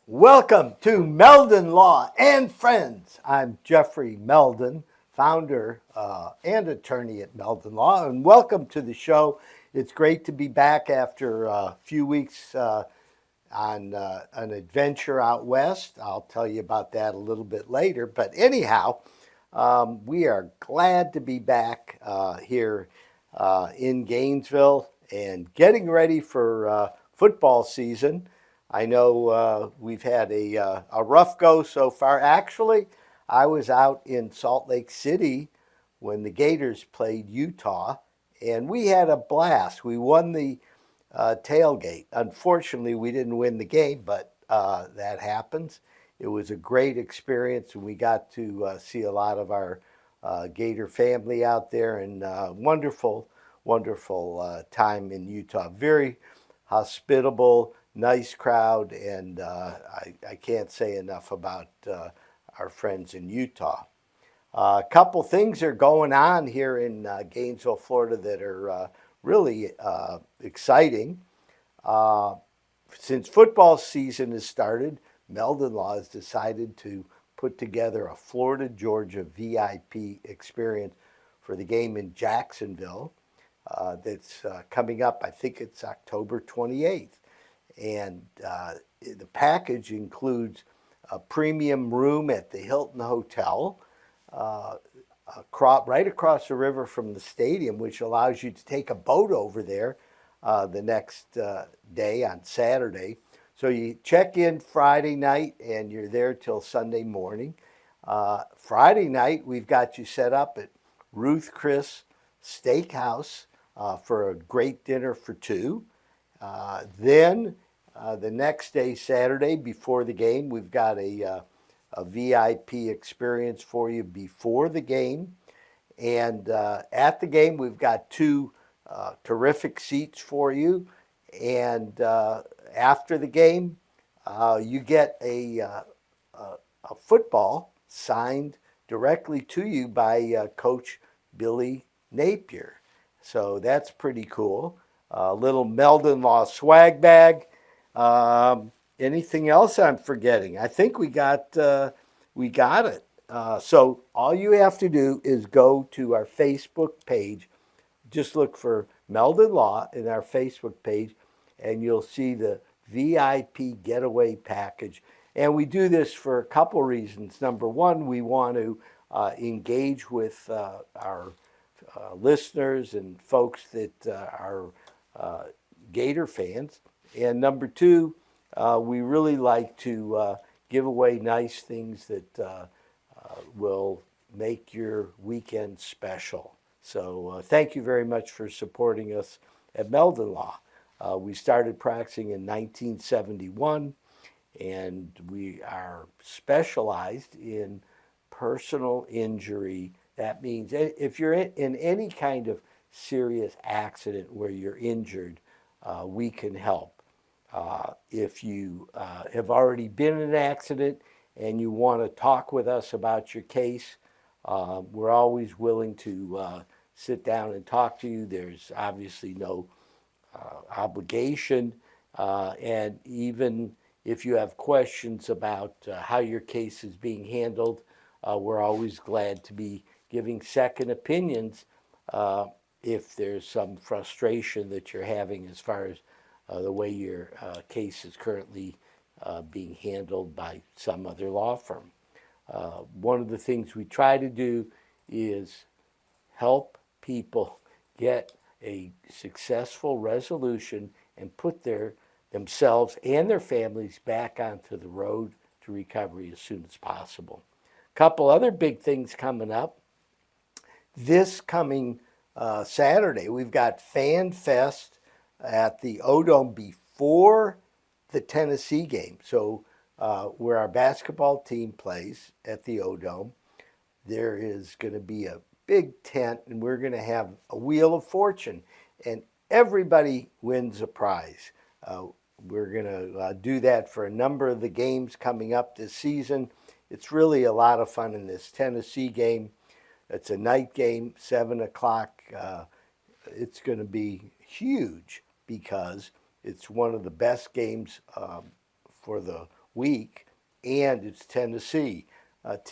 Welcome to Meldon Law and Friends. I'm Jeffrey Meldon, founder and attorney at Meldon Law, and welcome to the show. It's great to be back after a few weeks on an adventure out west. I'll tell you about that a little bit later. But anyhow, we are glad to be back here in Gainesville and getting ready for football season. I know we've had a rough go so far. Actually, I was out in Salt Lake City when the Gators played Utah, and we had a blast. We won the tailgate. Unfortunately, we didn't win the game, but that happens. It was a great experience, and we got to see a lot of our Gator family out there, and wonderful, wonderful time in Utah. Very hospitable, nice crowd, and I can't say enough about our friends in Utah. A couple things are going on here in Gainesville, Florida that are really exciting. Since football season has started, Meldon Law has decided to put together a Florida-Georgia VIP experience for the game in Jacksonville that's coming up. I think it's October 28th. And the package includes a premium room at the Hilton Hotel right across the river from the stadium, which allows you to take a boat over there the next day on Saturday. So you check in Friday night and you're there till Sunday morning. Friday night, we've got you set up at Ruth Chris Steakhouse for a great dinner for two. Then the next day, Saturday, before the game, we've got a VIP experience for you before the game. And at the game, we've got two terrific seats for you. And after the game, you get a football signed directly to you by Coach Billy Napier. So that's pretty cool. A little Meldon Law swag bag. Anything else I'm forgetting? I think we got it. So all you have to do is go to our Facebook page. Just look for Meldon Law in our Facebook page, and you'll see the VIP getaway package. And we do this for a couple reasons. Number one, we want to engage with our listeners and folks that are Gator fans. And number two, we really like to give away nice things that will make your weekend special. So thank you very much for supporting us at Meldon Law. We started practicing in 1971, and we are specialized in personal injury. That means if you're in any kind of serious accident where you're injured, we can help. If you have already been in an accident and you want to talk with us about your case, we're always willing to sit down and talk to you. There's obviously no obligation. And even if you have questions about how your case is being handled, we're always glad to be giving second opinions if there's some frustration that you're having as far as the way your case is currently being handled by some other law firm. One of the things we try to do is help people get a successful resolution and put themselves and their families back onto the road to recovery as soon as possible. A couple other big things coming up. This coming Saturday, we've got Fan Fest at the O-Dome before the Tennessee game. So where our basketball team plays at the O-Dome, there is going to be a big tent, and we're going to have a Wheel of Fortune, and everybody wins a prize. We're going to do that for a number of the games coming up this season. It's really a lot of fun in this Tennessee game. It's a night game, 7 o'clock. It's going to be huge because it's one of the best games for the week, and it's Tennessee.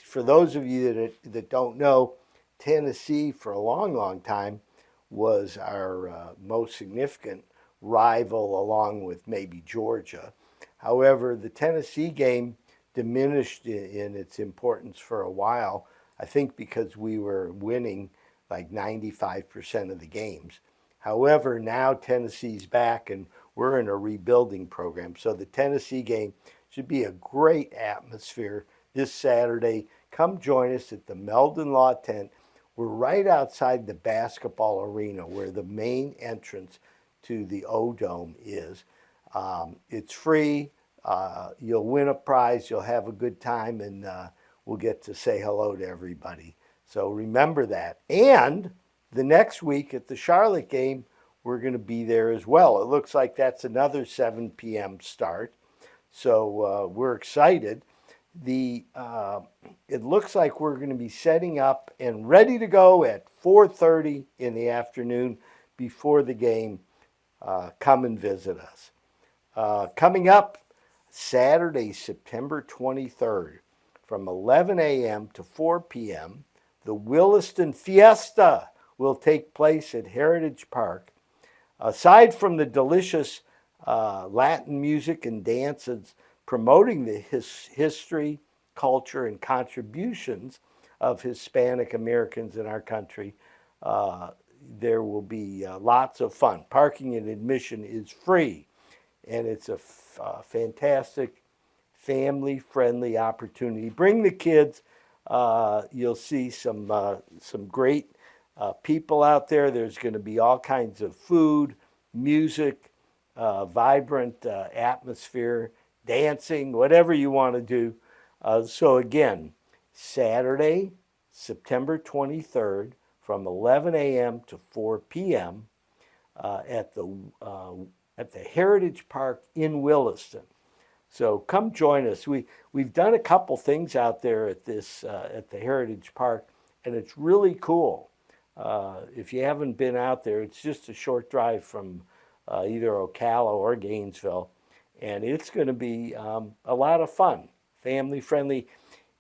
For those of you that don't know, Tennessee for a long, long time was our most significant rival, along with maybe Georgia. However, the Tennessee game diminished in its importance for a while, I think because we were winning like 95% of the games. However, now Tennessee's back and we're in a rebuilding program. So the Tennessee game should be a great atmosphere this Saturday. Come join us at the Meldon Law Tent. We're right outside the basketball arena where the main entrance to the O-Dome is. It's free. You'll win a prize. You'll have a good time, and we'll get to say hello to everybody. So remember that. And the next week at the Charlotte game, we're going to be there as well. It looks like that's another 7 p.m. start. So we're excited. It looks like we're going to be setting up and ready to go at 4:30 in the afternoon before the game. Come and visit us. Coming up Saturday, September 23rd, from 11 a.m. to 4 p.m., the Williston Fiesta will take place at Heritage Park. Aside from the delicious Latin music and dances promoting the history, culture, and contributions of Hispanic Americans in our country, there will be lots of fun. Parking and admission is free, and it's a fantastic family-friendly opportunity. Bring the kids. You'll see some great people out there. There's going to be all kinds of food, music, vibrant atmosphere, dancing, whatever you want to do. So again, Saturday, September 23rd, from 11 a.m. to 4 p.m. At the Heritage Park in Williston. So come join us. We've done a couple things out there at the Heritage Park, and it's really cool. If you haven't been out there, it's just a short drive from either Ocala or Gainesville, and it's going to be a lot of fun, family friendly,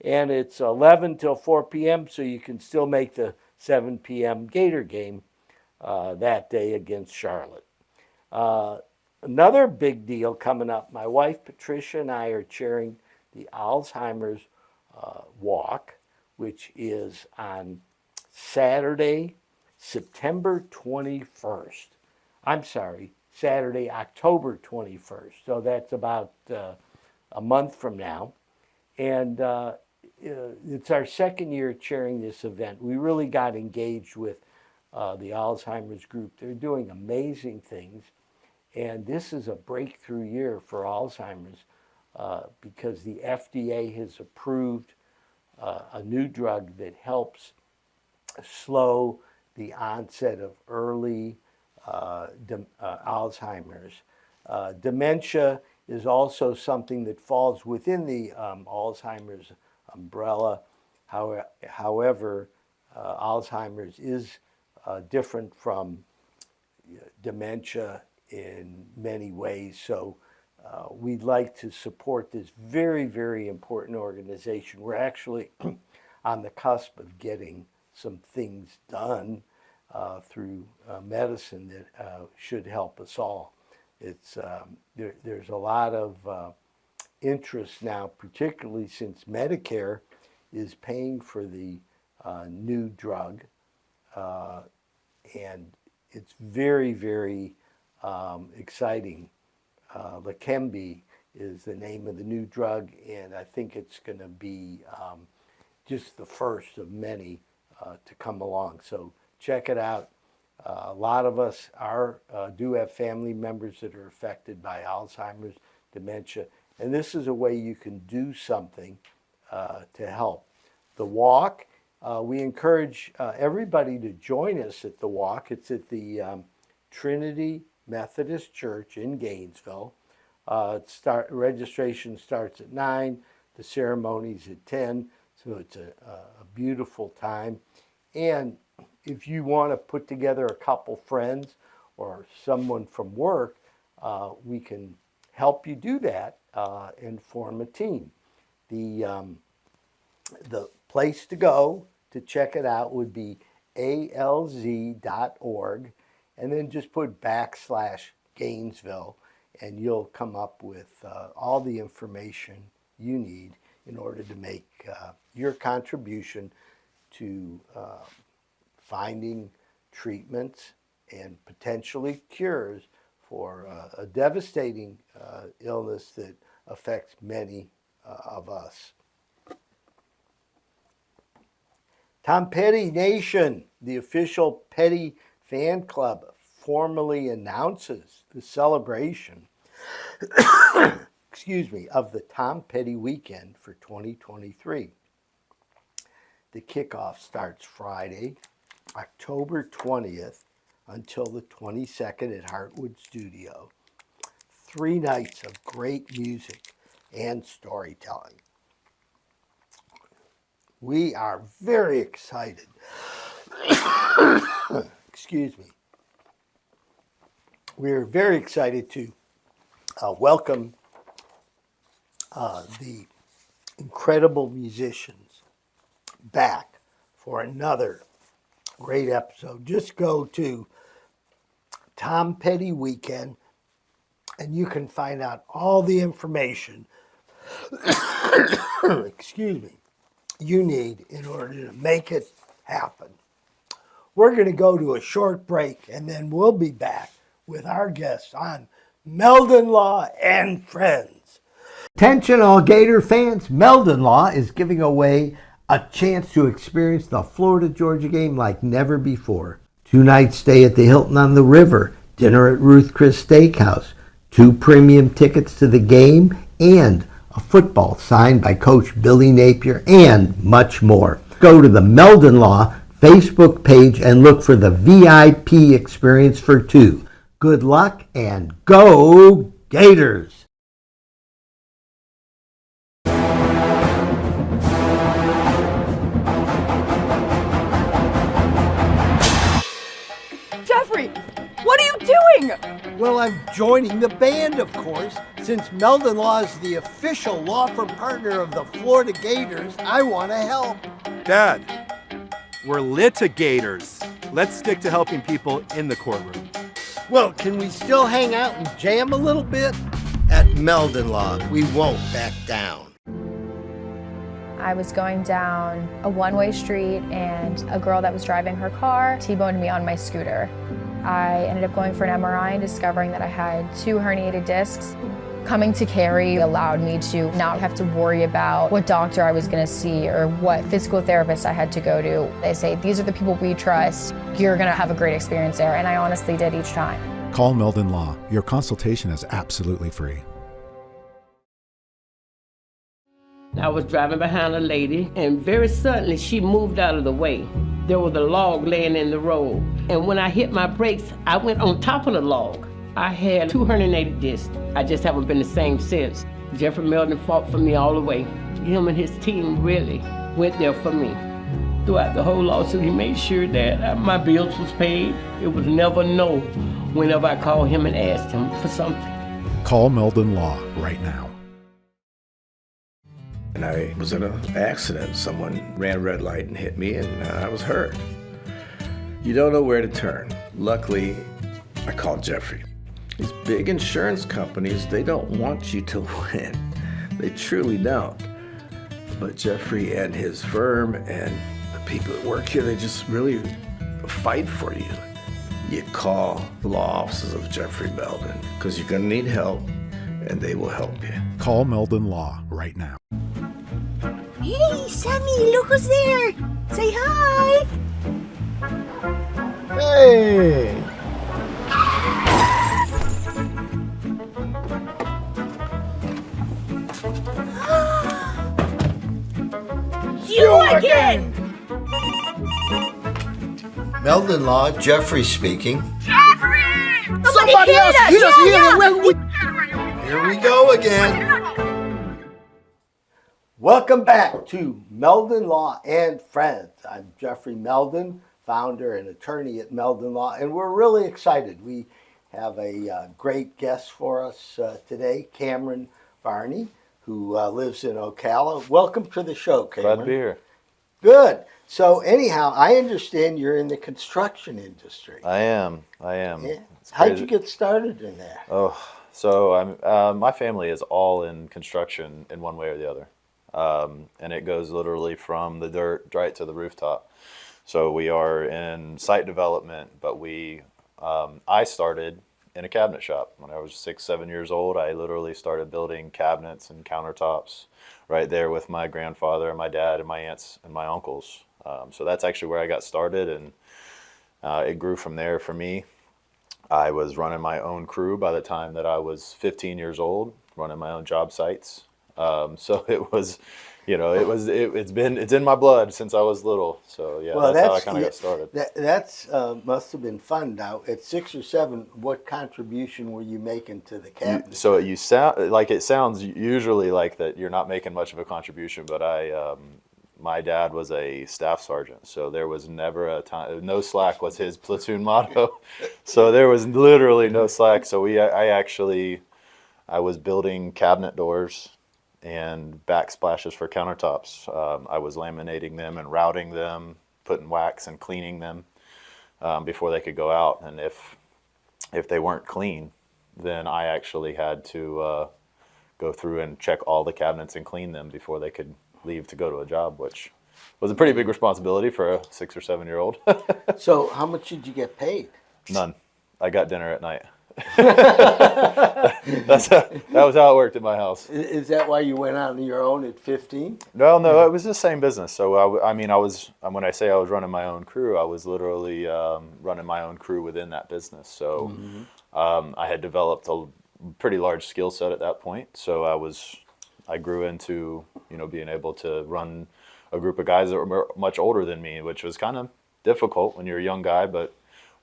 and it's 11 till 4 p.m. so you can still make the 7 p.m. Gator game that day against Charlotte. Another big deal coming up. My wife Patricia and I are chairing the Alzheimer's Walk, which is on Saturday, September 21st. I'm sorry, Saturday, October 21st. So that's about a month from now. And it's our second year chairing this event. We really got engaged with the Alzheimer's group. They're doing amazing things. And this is a breakthrough year for Alzheimer's because the FDA has approved a new drug that helps slow the onset of early Alzheimer's. Dementia is also something that falls within the Alzheimer's umbrella. However, Alzheimer's is different from dementia in many ways. So we'd like to support this very, very important organization. We're actually on the cusp of getting some things done through medicine that should help us all. It's there's a lot of interest now, particularly since Medicare is paying for the new drug, and it's very, very exciting. Leqembi is the name of the new drug, and I think it's going to be just the first of many to come along. So check it out. A lot of us do have family members that are affected by Alzheimer's, dementia, and this is a way you can do something to help. The walk, we encourage everybody to join us at the walk. It's at the Trinity Methodist Church in Gainesville. Registration starts at 9, the ceremony's at 10, so it's a beautiful time. And if you want to put together a couple friends or someone from work, we can help you do that and form a team. The place to go to check it out would be alz.org, and then just put /Gainesville, and you'll come up with all the information you need in order to make your contribution to finding treatments and potentially cures for a devastating illness that affects many of us. Tom Petty Nation, the official Petty fan club, formally announces the celebration of the Tom Petty weekend for 2023. The kickoff starts Friday, October 20th until the 22nd at Heartwood Studio. 3 nights of great music and storytelling. We are very excited. We are very excited to welcome the incredible musicians back for another great episode. Just go to Tom Petty Weekend and you can find out all the information you need in order to make it happen. We're going to go to a short break and then we'll be back with our guests on Meldon Law and Friends. Attention all Gator fans, Meldon Law is giving away a chance to experience the Florida-Georgia game like never before. 2-night stay at the Hilton on the River, dinner at Ruth Chris Steakhouse, 2 premium tickets to the game, and a football signed by Coach Billy Napier, and much more. Go to the Meldon Law Facebook page and look for the VIP experience for 2. Good luck and go Gators! Jeffrey, what are you doing? Well, I'm joining the band, of course. Since Meldon Law is the official law firm partner of the Florida Gators, I want to help. Dad, we're litigators. Let's stick to helping people in the courtroom. Well, can we still hang out and jam a little bit? At Meldon Law, we won't back down. I was going down a one-way street and a girl that was driving her car T-boned me on my scooter. I ended up going for an MRI and discovering that I had 2 herniated discs. Coming to Cary allowed me to not have to worry about what doctor I was gonna see or what physical therapist I had to go to. They say, these are the people we trust. You're gonna have a great experience there, and I honestly did each time. Call Meldon Law. Your consultation is absolutely free. I was driving behind a lady, and very suddenly she moved out of the way. There was a log laying in the road, and when I hit my brakes, I went on top of the log. I had 2 herniated discs. I just haven't been the same since. Jeffrey Meldon fought for me all the way. Him and his team really went there for me. Throughout the whole lawsuit, he made sure that my bills was paid. It was never no whenever I called him and asked him for something. Call Meldon Law right now. And I was in an accident. Someone ran a red light and hit me, and I was hurt. You don't know where to turn. Luckily, I called Jeffrey. These big insurance companies, they don't want you to win. They truly don't. But Jeffrey and his firm and the people that work here, they just really fight for you. You call the law offices of Jeffrey Meldon because you're going to need help, and they will help you. Call Meldon Law right now. Hey, Sammy, look who's there. Say hi. Hey! You again! Meldon Law, Jeffrey speaking. Jeffrey! Somebody else hit us here! Here we go again. Welcome back to Meldon Law and Friends. I'm Jeffrey Meldon, founder and attorney at Meldon Law, and we're really excited. We have a great guest for us today, Camron Varney, who lives in Ocala. Welcome to the show, Camron. Glad to be here. Good. So anyhow, I understand you're in the construction industry. I am. Yeah. It's How'd crazy. you get started in that? Oh, so my family is all in construction in one way or the other. And it goes literally from the dirt right to the rooftop. So we are in site development, but I started in a cabinet shop. When I was 6, 7 years old, I literally started building cabinets and countertops right there with my grandfather and my dad and my aunts and my uncles. So that's actually where I got started, and it grew from there for me. I was running my own crew by the time that I was 15 years old, running my own job sites. So it was, it's in my blood since I was little. So yeah, Well, that's how I kind of got started. That's must have been fun. Now, at 6 or 7, what contribution were you making to the cabinet? So you sound like it sounds usually like that you're not making much of a contribution, but my dad was a staff sergeant, so there was never a time. No slack was his platoon motto. So there was literally no slack. So I was building cabinet doors and backsplashes for countertops. I was laminating them and routing them, putting wax and cleaning them before they could go out. And if they weren't clean, then I actually had to go through and check all the cabinets and clean them before they could leave to go to a job, which was a pretty big responsibility for a 6 or 7 year old. So how much did you get paid? None. I got dinner at night. That was how it worked in my house. Is that why you went on your own at 15? No, it was the same business. So when I say I was running my own crew, I was literally running my own crew within that business. So I had developed a pretty large skill set at that point. So I grew into being able to run a group of guys that were much older than me, which was kind of difficult when you're a young guy. But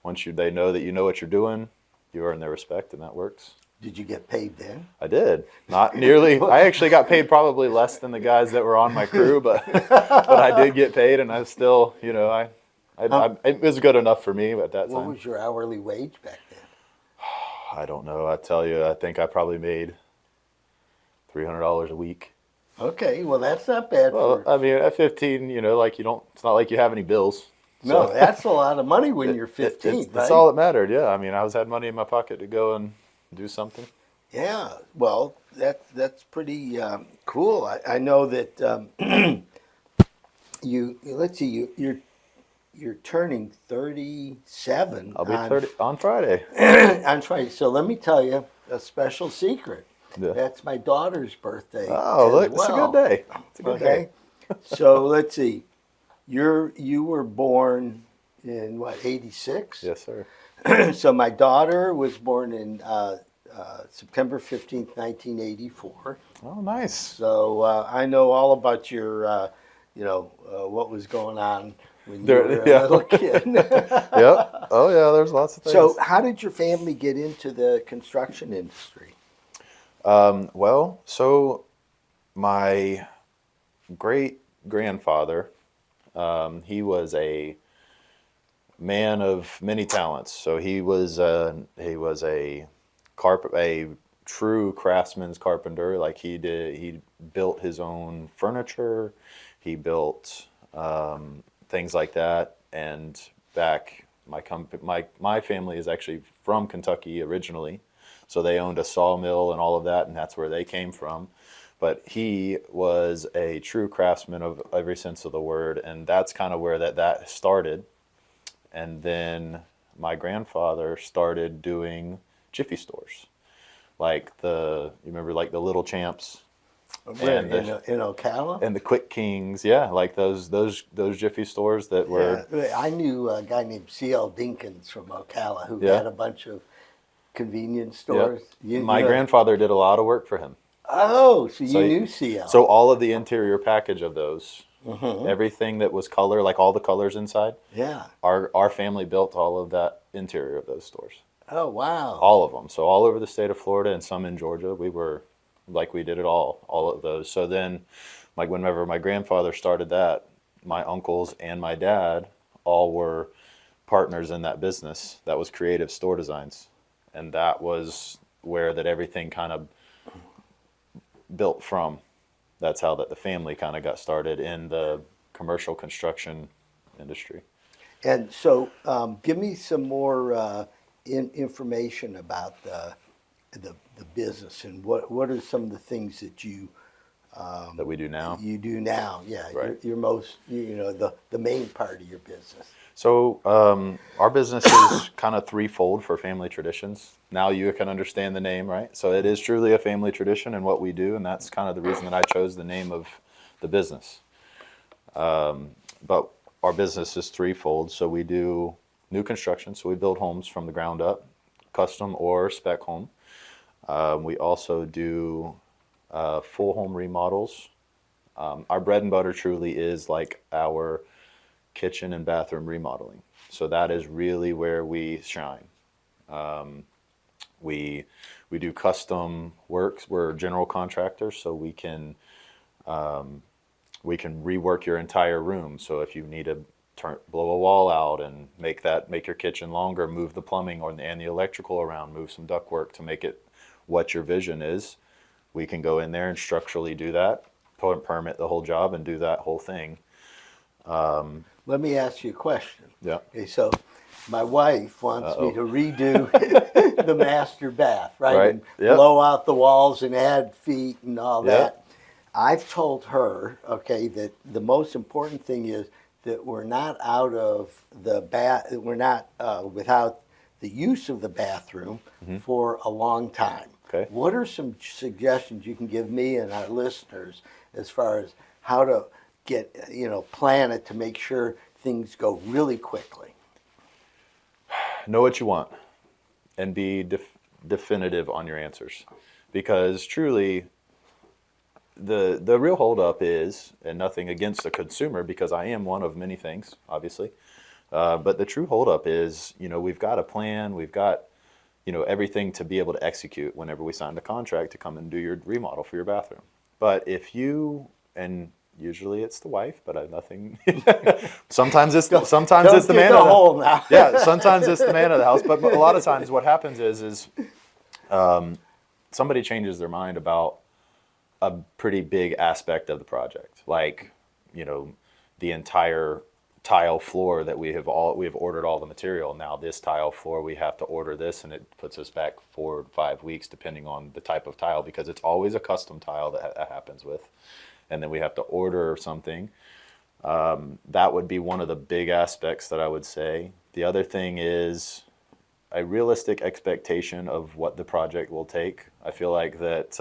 once they know that you know what you're doing, you earn their respect, and that works. Did you get paid then? I did. Not nearly. I actually got paid probably less than the guys that were on my crew, but I did get paid, and I still, it was good enough for me at that time. What was your hourly wage back then? I don't know. I tell you, I think I probably made $300 a week. Okay, well that's not bad. Well, I mean, at 15, it's not like you have any bills. No, So that's a lot of money when you're 15, right? That's all that mattered. Yeah, I mean, I had money in my pocket to go and do something. Yeah, well, that's pretty cool. I know that you're turning 37. I'll be 30 on Friday. On Friday. So let me tell you a special secret. Yeah. That's my daughter's birthday. Oh, as look, it's a well. good day. It's a good Okay. day. So let's see. You were born in what, 86? Yes, sir. So my daughter was born in September 15th, 1984. Oh, nice. So I know all about your, what was going on when you were a Yeah. little kid. Yep. Oh, yeah, there's lots of things. So how did your family get into the construction industry? So my great-grandfather, he was a man of many talents. So he was a true craftsman's carpenter. Like he built his own furniture. He built things like that. And back, my family is actually from Kentucky originally. So they owned a sawmill and all of that, and that's where they came from. But he was a true craftsman of every sense of the word, and that's kind of where that started. And then my grandfather started doing Jiffy stores, you remember like the Little Champs, In Ocala? and the Quick Kings, yeah, like those Jiffy stores that were. Yeah, I knew a guy named C.L. Dinkins from Ocala who Yeah. had a bunch of convenience stores. Yep. My grandfather did a lot of work for him. Oh, so So you knew C.L. So all of the interior package of those, everything that was color, like all the colors inside, Yeah. our family built all of that interior of those stores. Oh, wow. All of them. So all over the state of Florida and some in Georgia. We did it all of those. So then, whenever my grandfather started that, my uncles and my dad all were partners in that business. That was Creative Store Designs. and that was where that everything kind of built from. That's how that the family kind of got started in the commercial construction industry. And so, give me some more information about the business, and what are some of the things that you That we do now. You do now, yeah. Right. Your most, the main part of your business. So our business is kind of threefold for family traditions. Now you can understand the name, right? So it is truly a family tradition in what we do, and that's kind of the reason that I chose the name of the business. But our business is threefold. So we do new construction, so we build homes from the ground up, custom or spec home. We also do full home remodels. Our bread and butter truly is like our kitchen and bathroom remodeling. So that is really where we shine. We do custom works. We're general contractors, so we can rework your entire room. So if you need to blow a wall out and make your kitchen longer, move the plumbing and the electrical around, move some ductwork to make it what your vision is, we can go in there and structurally do that, permit the whole job and do that whole thing. Let me ask you a question. Yeah. Okay, so my wife wants me to redo the master bath, right? Right, And yep. blow out the walls and add feet and all Yep. that. I've told her, okay, that the most important thing is that we're not out of the we're not without the use of the bathroom for a long time. Okay. What are some suggestions you can give me and our listeners as far as how to plan it to make sure things go really quickly? Know what you want and be definitive on your answers, because truly the real holdup is, and nothing against the consumer, because I am one of many things, obviously, but the true holdup is, we've got a plan, we've got everything to be able to execute whenever we sign the contract to come and do your remodel for your bathroom. But if you, and usually it's the wife, but I've nothing. Sometimes it's the man of the hole now. Yeah, sometimes it's the man of the house, but a lot of times what happens is somebody changes their mind about a pretty big aspect of the project, like the entire tile floor that we have ordered all the material. Now this tile floor we have to order this, and it puts us back 4 or 5 weeks depending on the type of tile, because it's always a custom tile that happens with. And then we have to order something. That would be one of the big aspects that I would say. The other thing is a realistic expectation of what the project will take. I feel like that,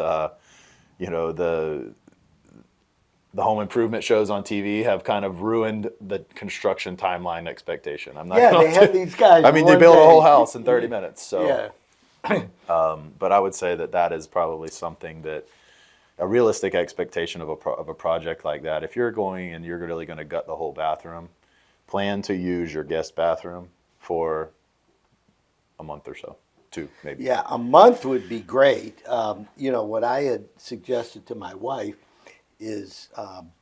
the home improvement shows on TV have kind of ruined the construction timeline expectation. I'm not. Yeah, they have these guys. I mean, they build a whole house in 30 minutes. So, yeah. But I would say that is probably something that. A realistic expectation of a project like that. If you're going and you're really going to gut the whole bathroom, plan to use your guest bathroom for a month or so, 2 maybe. Yeah, a month would be great. What I had suggested to my wife is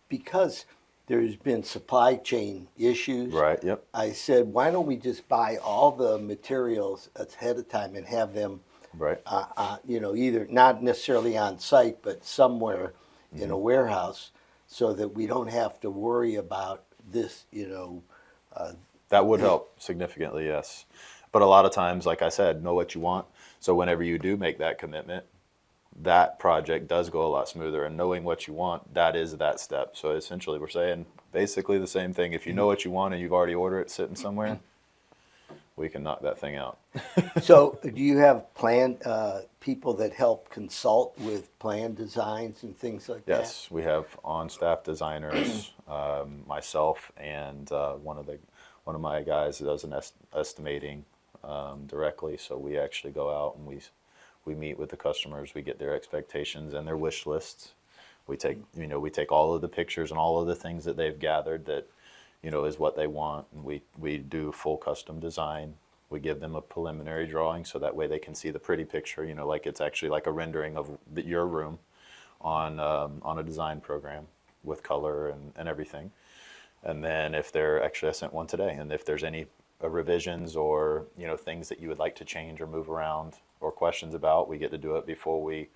because there's been supply chain issues. Right. Yep. I said, why don't we just buy all the materials ahead of time and have them. Right. Either not necessarily on site, but somewhere in a warehouse, so that we don't have to worry about this, That would help significantly, yes. But a lot of times, like I said, know what you want. So whenever you do make that commitment, that project does go a lot smoother. And knowing what you want, that is that step. So essentially, we're saying basically the same thing. If you know what you want and you've already ordered it sitting somewhere, we can knock that thing out. So do you have people that help consult with plan designs and things like that? Yes, we have on-staff designers, myself, and one of my guys that does an estimating directly. So we actually go out and we meet with the customers. We get their expectations and their wish lists. We take all of the pictures and all of the things that they've gathered that is what they want. And we do full custom design. We give them a preliminary drawing so that way they can see the pretty picture, like it's actually like a rendering of your room on a design program with color and everything. And then I sent one today, and if there's any revisions or things that you would like to change or move around or questions about, we get to do it before we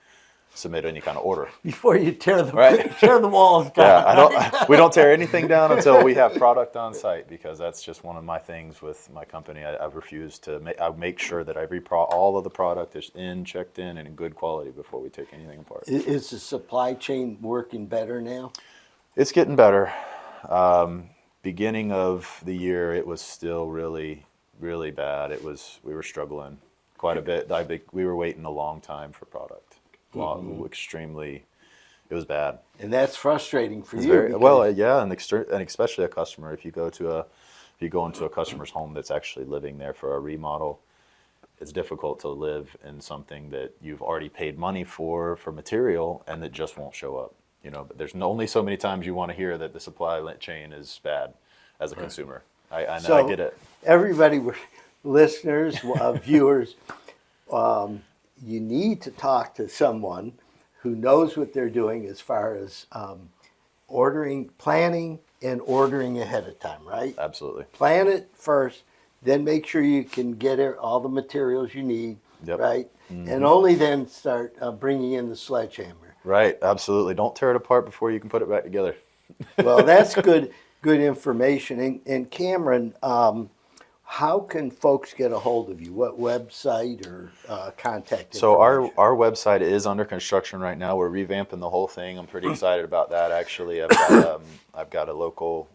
submit any kind of order. Before you tear the Right. tear the walls down. Yeah, we don't tear anything down until we have product on site, because that's just one of my things with my company. I refuse to I make sure that all of the product is checked in and in good quality before we take anything apart. Is the supply chain working better now? It's getting better. Beginning of the year, it was still really, really bad. We were struggling quite a bit. We were waiting a long time for product. Extremely, it was bad. And that's frustrating for you. Yeah, and especially a customer. If you go into a customer's home that's actually living there for a remodel, it's difficult to live in something that you've already paid money for material and that just won't show up. But there's only so many times you want to hear that the supply chain is bad as a consumer. I know, So I get it. everybody, listeners, viewers, you need to talk to someone who knows what they're doing as far as planning and ordering ahead of time, right? Absolutely. Plan it first, then make sure you can get all the materials you need, Yep. right? And only then start bringing in the sledgehammer. Right, absolutely. Don't tear it apart before you can put it back together. Well, that's good information. And Cameron, how can folks get a hold of you? What website or contact information? So our website is under construction right now. We're revamping the whole thing. I'm pretty excited about that. Actually, I've got a local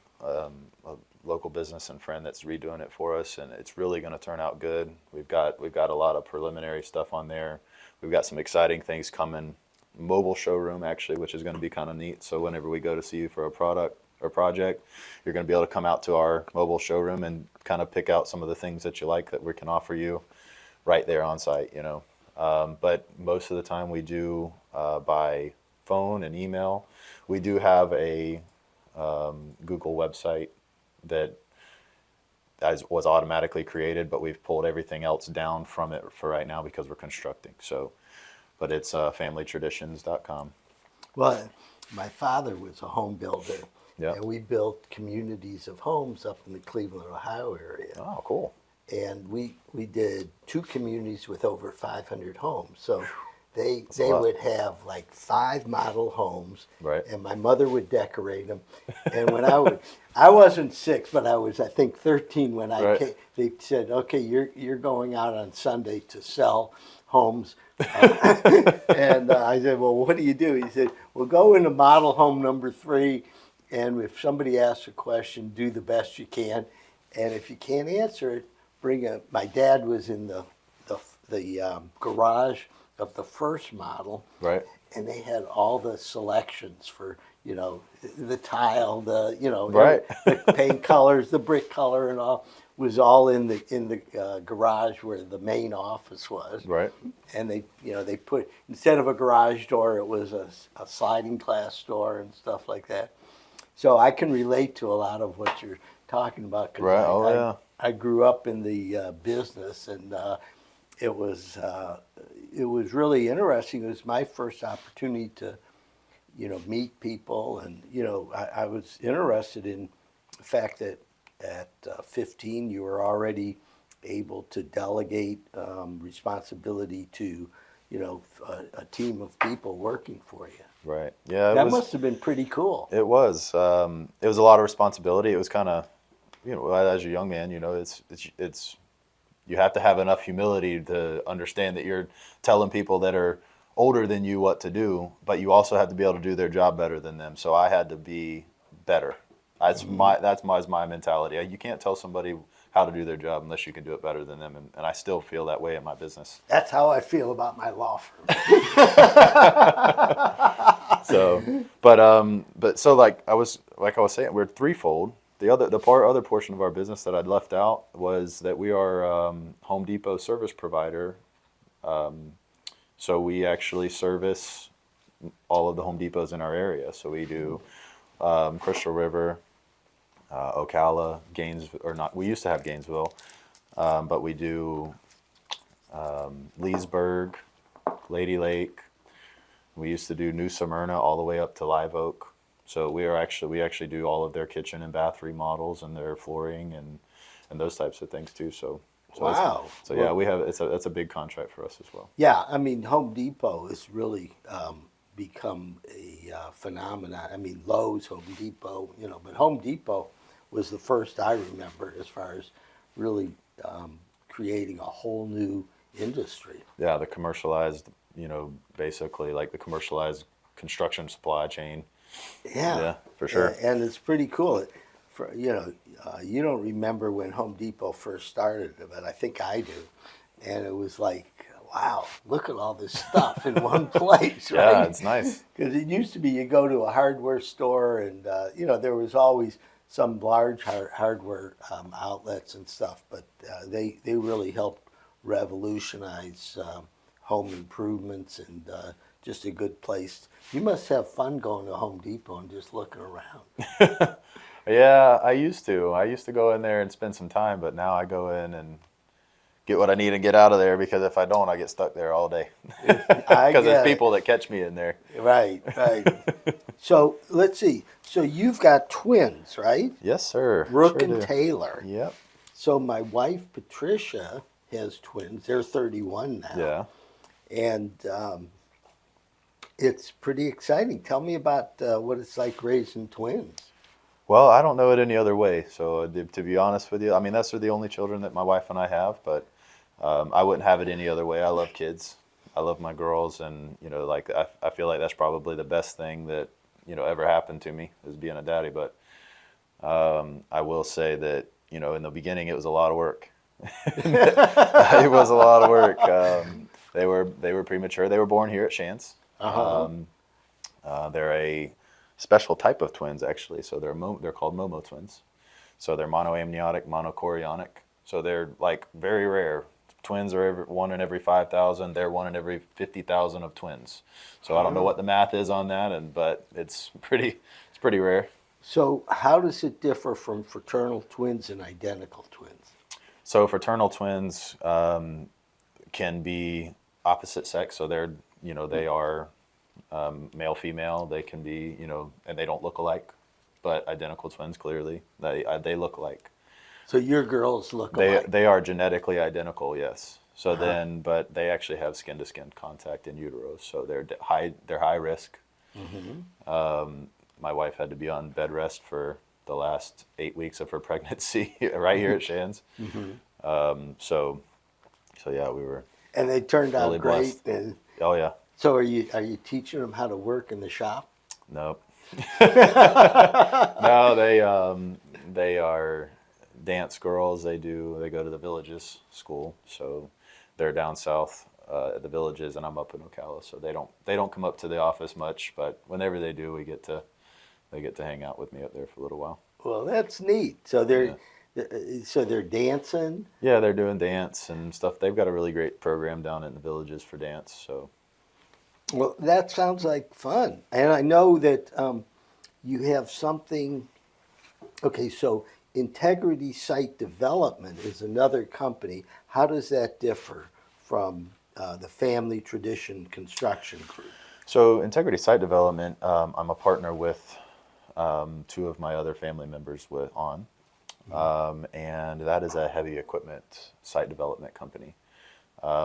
business and friend that's redoing it for us, and it's really going to turn out good. We've got a lot of preliminary stuff on there. We've got some exciting things coming. Mobile showroom, actually, which is going to be kind of neat. So whenever we go to see you for a product or project, you're going to be able to come out to our mobile showroom and kind of pick out some of the things that you like that we can offer you right there on site, But most of the time we do by phone and email. We do have a Google website that was automatically created, but we've pulled everything else down from it for right now because we're constructing. But it's familytraditions.com. Well, my father was a home builder, Yeah. and we built communities of homes up in the Cleveland, Ohio area. Oh, cool. And we did 2 communities with over 500 homes. So they a lot. would have like 5 model homes, Right. and my mother would decorate them. And when I wasn't 6, but I was, I think, 13 when I Right. came. They said, "Okay, you're going out on Sunday to sell homes." And I said, "Well, what do you do?" He said, "We'll go into model home number 3, and if somebody asks a question, do the best you can. And if you can't answer it, my dad was in the garage of the first model, Right. and they had all the selections for, the tile, Right. the paint colors, the brick color, and all was all in the garage where the main office was. Right. And they put, instead of a garage door, it was a sliding glass door and stuff like that. So I can relate to a lot of what you're talking about. 'Cause Right. Yeah. I grew up in the business, and it was really interesting. It was my first opportunity to, meet people, and I was interested in the fact that at 15 you were already able to delegate responsibility to, a team of people working for you. Right. Yeah. That must have been pretty cool. It was. It was a lot of responsibility. It was kind of, as a young man, it's you have to have enough humility to understand that you're telling people that are older than you what to do, but you also have to be able to do their job better than them. So I had to be better. That's my mentality. You can't tell somebody how to do their job unless you can do it better than them, and I still feel that way in my business. That's how I feel about my law firm. So like I was saying, we're threefold. The other portion of our business that I'd left out was that we are Home Depot service provider. So we actually service all of the Home Depots in our area. So we do Crystal River, Ocala, Gainesville, or not. We used to have Gainesville, but we do Leesburg, Lady Lake. We used to do New Smyrna all the way up to Live Oak. So we actually do all of their kitchen and bath remodels and their flooring, and and those types of things too. So Wow. So yeah, we have that's a big contract for us as well. Yeah, I mean, Home Depot has really become a phenomenon. I mean, Lowe's, Home Depot, but Home Depot was the first I remember as far as really creating a whole new industry. Yeah, the commercialized, basically like the commercialized construction supply chain. Yeah, for sure. And it's pretty cool. You don't remember when Home Depot first started, but I think I do. And it was like, wow, look at all this stuff in one place, right? Yeah, it's nice. Because it used to be you go to a hardware store and, there was always some large hardware outlets and stuff, but they really helped revolutionize home improvements and just a good place. You must have fun going to Home Depot and just looking around. Yeah, I used to. I used to go in there and spend some time, but now I go in and get what I need and get out of there, because if I don't, I get stuck there all day. Because there's people that catch me in there. Right. So let's see. So you've got twins, right? Yes, sir. Brooke Sure and do. Taylor. Yep. So my wife, Patricia, has twins. They're 31 now. Yeah. And it's pretty exciting. Tell me about what it's like raising twins. Well, I don't know it any other way. So to be honest with you, I mean, those are the only children that my wife and I have, but I wouldn't have it any other way. I love kids. I love my girls, and I feel like that's probably the best thing that ever happened to me, is being a daddy. But I will say that in the beginning it was a lot of work. It was a lot of work. They were premature. They were born here at Shands. They're a special type of twins, actually. So they're called Momo twins. So they're monoamniotic, monochorionic. So they're like very rare. Twins are one in every 5,000. They're one in every 50,000 of twins. So I don't know what the math is on that, but it's pretty rare. So how does it differ from fraternal twins and identical twins? So fraternal twins can be opposite sex. So they are male, female. They can be, and they don't look alike. But identical twins, clearly, they look alike. So your girls look alike? They are genetically identical, yes. So but they actually have skin-to-skin contact in utero. So they're high risk. Mm-hmm. My wife had to be on bed rest for the last 8 weeks of her pregnancy right here at Shands. Mm-hmm. So yeah, we were. And they turned out really great. And, oh yeah. So are you teaching them how to work in the shop? Nope. No, they are dance girls. They go to the Villages school. So they're down south at the Villages, and I'm up in Ocala. So they don't come up to the office much, but whenever they do, they get to hang out with me up there for a little while. Well, that's neat. So they're dancing. Yeah, they're doing dance and stuff. They've got a really great program down in the Villages for dance. So. Well, that sounds like fun. And I know that you have something. Okay, so Integrity Site Development is another company. How does that differ from the Family Tradition Construction Group? So Integrity Site Development, I'm a partner with 2 of my other family members on. And that is a heavy equipment site development company.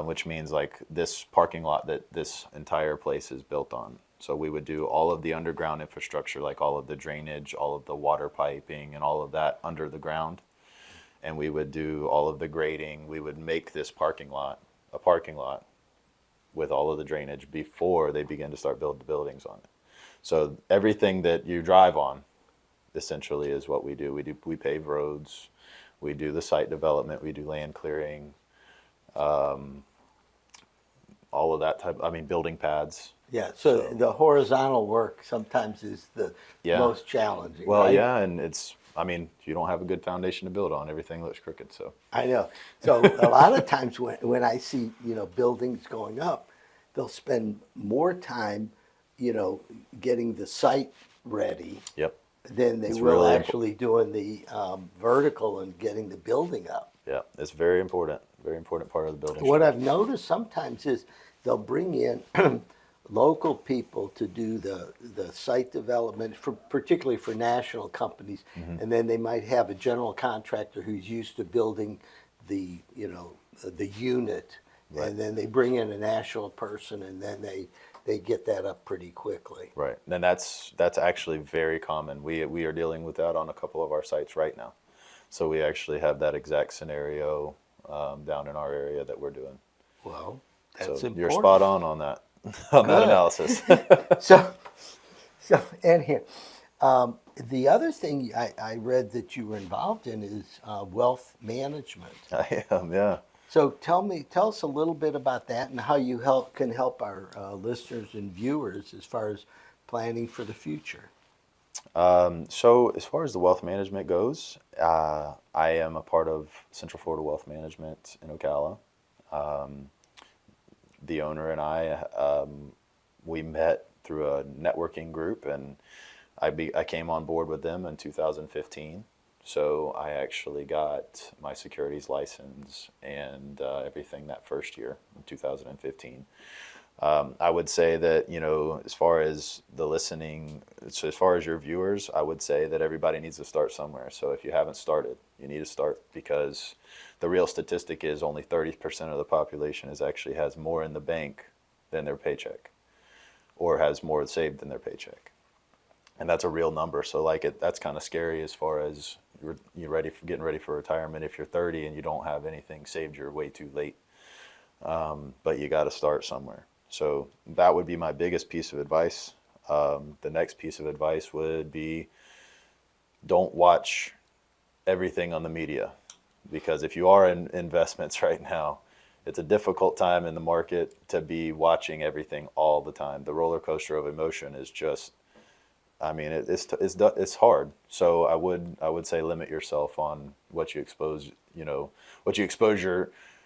Which means like this parking lot that this entire place is built on. So we would do all of the underground infrastructure, like all of the drainage, all of the water piping, and all of that under the ground. And we would do all of the grading. We would make this parking lot a parking lot with all of the drainage before they begin to start building the buildings on it. So everything that you drive on, essentially, is what we do. We pave roads. We do the site development. We do land clearing. All of that building pads. Yeah, so the horizontal work sometimes is the most challenging. Well, right? yeah, and you don't have a good foundation to build on. Everything looks crooked, so. I know. So a lot of times when I see, buildings going up, they'll spend more time, getting the site ready. Yep. Than they will actually doing the vertical and getting the building up. Yeah, it's very important part of the building. What I've noticed sometimes is they'll bring in local people to do the site development, particularly for national companies, and then they might have a general contractor who's used to building the unit, Right. and then they bring in a national person, and then they get that up pretty quickly. Right, and that's actually very common. We are dealing with that on a couple of our sites right now. So we actually have that exact scenario down in our area that we're doing. Well, So that's important. you're spot on that on that analysis. So and here, the other thing I read that you were involved in is wealth management. I am, yeah. So tell us a little bit about that and how you can help our listeners and viewers as far as planning for the future. So as far as the wealth management goes, I am a part of Central Florida Wealth Management in Ocala. The owner and I, we met through a networking group, and I came on board with them in 2015. So I actually got my securities license and everything that first year in 2015. I would say that, as far as the listening, so as far as your viewers, I would say that everybody needs to start somewhere. So if you haven't started, you need to start, because the real statistic is only 30% of the population actually has more in the bank than their paycheck, or has more saved than their paycheck. And that's a real number. So that's kind of scary as far as you're getting ready for retirement. If you're 30 and you don't have anything saved, you're way too late. But you got to start somewhere. So that would be my biggest piece of advice. The next piece of advice would be, don't watch everything on the media, because if you are in investments right now, it's a difficult time in the market to be watching everything all the time. The roller coaster of emotion is just, it's hard. So I would say limit yourself on what you expose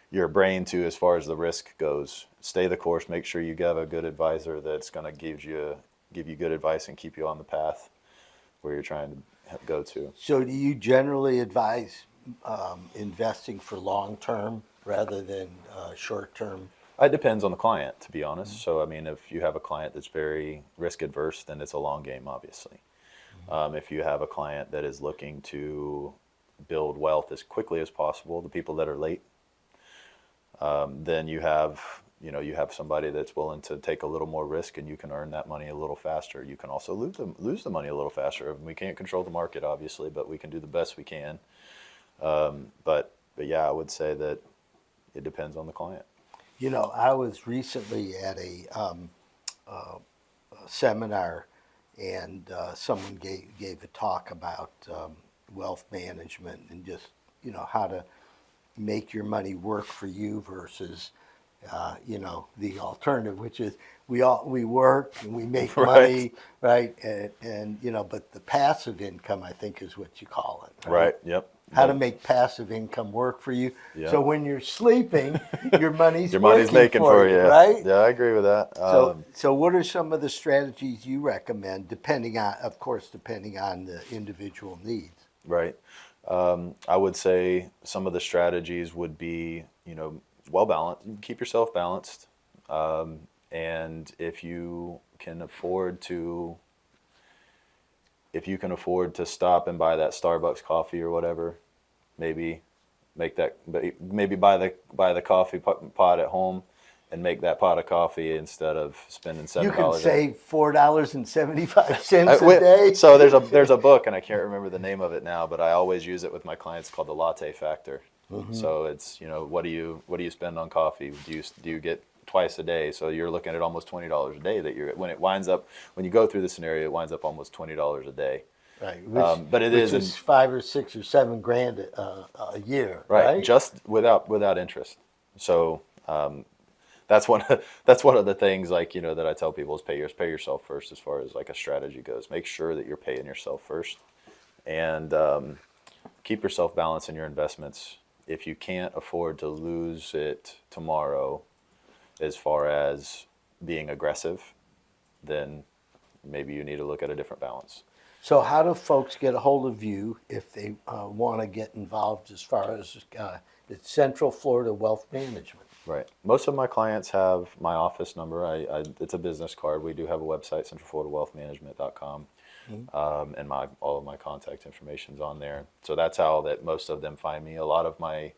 your brain to as far as the risk goes. Stay the course. Make sure you have a good advisor that's going to give you good advice and keep you on the path where you're trying to go to. So do you generally advise investing for long term rather than short term? It depends on the client, to be honest. So, if you have a client that's very risk adverse, then it's a long game, obviously. If you have a client that is looking to build wealth as quickly as possible, the people that are late, then you have somebody that's willing to take a little more risk, and you can earn that money a little faster. You can also lose the money a little faster. We can't control the market, obviously, but we can do the best we can. But yeah, I would say that it depends on the client. I was recently at a seminar, and someone gave a talk about wealth management and just how to make your money work for you versus the alternative, which is we work and we make money, right? And but the passive income, I think, is what you call it. Right. Yep. How to make passive income work for you. Yep. So when you're sleeping, your money's making for you, right? Yeah, I agree with that. So what are some of the strategies you recommend, depending on the individual needs? Right. I would say some of the strategies would be, well balanced. Keep yourself balanced, and if you can afford to stop and buy that Starbucks coffee or whatever, maybe buy the coffee pot at home and make that pot of coffee instead of spending $7. You can save $4.75 a day. So there's a book, and I can't remember the name of it now, but I always use it with my clients, called the Latte Factor. Mm-hmm. So it's, what do you spend on coffee? Do you get twice a day? So you're looking at almost $20 a day when you go through the scenario, it winds up almost $20 a day. Right. But it is $5 or $6 or $7 grand a year. Right. Just without interest. So that's one of the things that I tell people is pay yourself first as far as a strategy goes. Make sure that you're paying yourself first, and keep yourself balanced in your investments. If you can't afford to lose it tomorrow, as far as being aggressive, then maybe you need to look at a different balance. So how do folks get a hold of you if they want to get involved as far as it's Central Florida Wealth Management? Right. Most of my clients have my office number. It's a business card. We do have a website, centralfloridawealthmanagement.com, and all of my contact information's on there. So that's how that most of them find me. A lot of my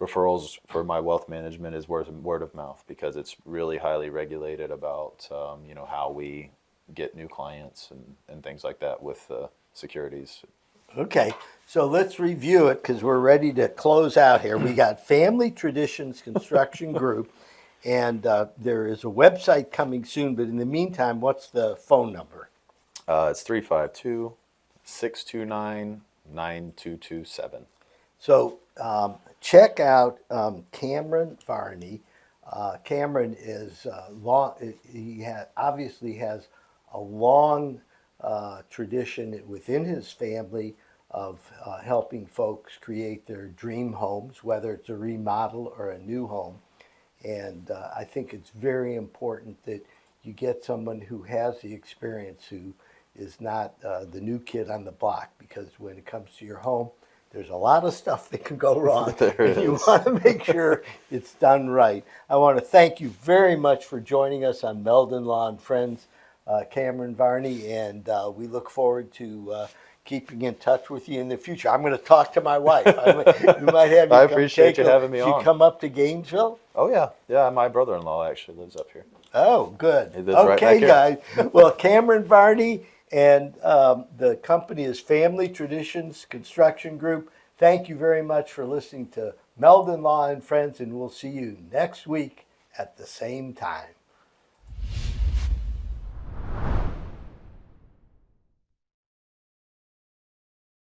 referrals for my wealth management is word of mouth, because it's really highly regulated about how we get new clients and things like that with securities. Okay, so let's review it because we're ready to close out here. We got Family Traditions Construction Group, and there is a website coming soon, but in the meantime, what's the phone number? It's 352-629-9227. So check out Camron Varney. Camron is obviously has a long tradition within his family of helping folks create their dream homes, whether it's a remodel or a new home. And I think it's very important that you get someone who has the experience, who is not the new kid on the block, because when it comes to your home, there's a lot of stuff that can go wrong. And you want to make sure it's done right. I want to thank you very much for joining us on Meldon Law Friends, Camron Varney, and we look forward to keeping in touch with you in the future. I'm going to talk to my wife. We might have you I appreciate you having me on. You come up to Gainesville? Oh, yeah. Yeah, my brother-in-law actually lives up here. Oh, good. He lives right Okay, back here. guys. Well, Camron Varney and the company is Family Traditions Construction Group. Thank you very much for listening to Meldon Law and Friends, and we'll see you next week at the same time.